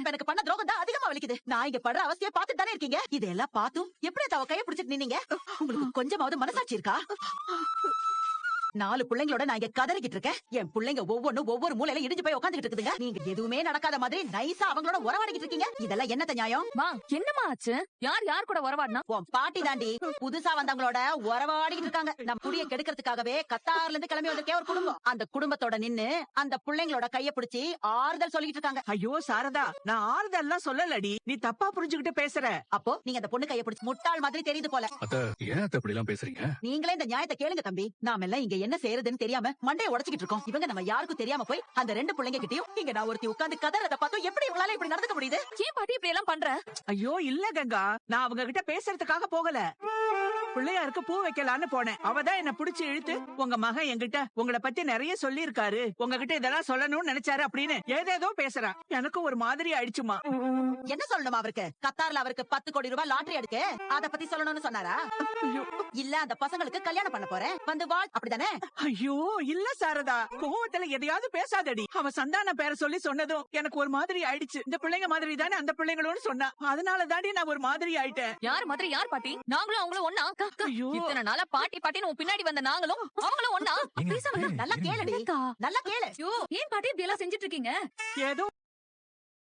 நம்ம எனக்கு பண்ண துரோகம் தான் அதிகமா வலிக்குது. நான் இங்க படுற அவஸ்தையை பார்த்துட்டு தானே இருக்கீங்க. இதெல்லாம் பார்த்தும் எப்படி அவ கையை பிடிச்சிட்டு நின்னீங்க? உங்களுக்கு கொஞ்சமாவது மனசாட்சி இருக்கா? 4 பிள்ளைங்களோட நான் இங்க கதறிக்கிட்டு இருக்கேன். என் பிள்ளைங்க ஒவ்வொரு மூலையில இடிஞ்சு போய் உட்காந்துட்டு இருக்குதுங்க. நீங்க எதுவுமே நடக்காத மாதிரி நைஸா அவங்களோட உறவாடிக்கிட்டு இருக்கீங்க. இதெல்லாம் என்னத்த நியாயம்? மா என்னமா ஆச்சு? யார் கூட உறவாடினா? உன் பாட்டி தாண்டி புதுசா வந்தவங்களோட உறவாடிக்கிட்டு இருக்காங்க. நம்ம குடிய கெடுக்கிறதுக்காகவே கத்தார்ல இருந்து கிளம்பி வந்திருக்கே ஒரு குடும்பம். அந்த குடும்பத்தோட நின்னு அந்த பிள்ளைங்களோட கைய பிடிச்சி ஆறுதல் சொல்லிட்டு இருக்காங்க. ஐயோ சாரதா, நான் ஆறுதல்லாம் சொல்லலடி, நீ தப்பா புரிஞ்சுகிட்டு பேசுற. அப்போ நீங்க அந்த பொண்ணு கைய பிடிச்சி முட்டாள் மாதிரி தெரியுது போல. ஏன் அப்படி எல்லாம் பேசுறீங்க? நீங்களே இந்த நியாயத்தை கேளுங்க தம்பி. நாம எல்லாம் இங்க என்ன செய்யறதுன்னு தெரியாம மண்டையை உடைச்சுக்கிட்டு இருக்கோம். இவங்க நம்ம யாருக்கும் தெரியாம போய் அந்த 2 பிள்ளைங்க கிட்டயும் இங்க நான் ஒருத்தி உட்கார்ந்து கதறத பார்த்தோம். எப்படி இவங்களால இப்படி நடந்துக்க முடியுது? ஏன் பாட்டி இப்படி எல்லாம் பண்ற? ஐயோ இல்ல கங்கா, நான் அவங்க கிட்ட பேசுறதுக்காக போகல. பிள்ளையாருக்கு பூ வைக்கலான்னு போனேன். அவதான் என்ன புடிச்சு இழுத்து, உங்க மகன் என்கிட்ட உங்களை பத்தி நிறைய சொல்லி இருக்காரு, உங்ககிட்ட இதெல்லாம் சொல்லணும்னு நினைச்சாரு அப்படின்னு ஏதேதோ பேசுறான். எனக்கு ஒரு மாதிரி ஆயிடுச்சுமா. என்ன சொல்லணுமா அவருக்கு? கத்தார்ல அவருக்கு 10 கோடி ரூபாய் லாட்டரி எடுக்கு, அத பத்தி சொல்லணும்னு சொன்னாரா? இல்ல அந்த பசங்களுக்கு கல்யாணம் பண்ண போறேன் வந்து வாழ் அப்படிதானே? ஐயோ இல்ல சாரதா, கோவத்துல எதையாவது பேசாதடி. அவன் சந்தான பேரை சொல்லி சொன்னதும் எனக்கு ஒரு மாதிரி ஆயிடுச்சு. இந்த பிள்ளைங்க மாதிரி தானே அந்த பிள்ளைங்களோன்னு சொன்னா, அதனால தாண்டி நான் ஒரு மாதிரி ஆயிட்டேன். யார் மாதிரி யார் பாட்டி? நாங்களும் அவங்களும் ஒண்ணா? ஐயோ. இத்தனை நாளா பாட்டி பாட்டின்னு உன் பின்னாடி வந்த நாங்களும் அவங்களும் ஒண்ணா? நல்லா கேளுடி, நல்லா கேளு. ஏன் பாட்டி இப்படி எல்லாம் செஞ்சுட்டு இருக்கீங்க? ஏதோ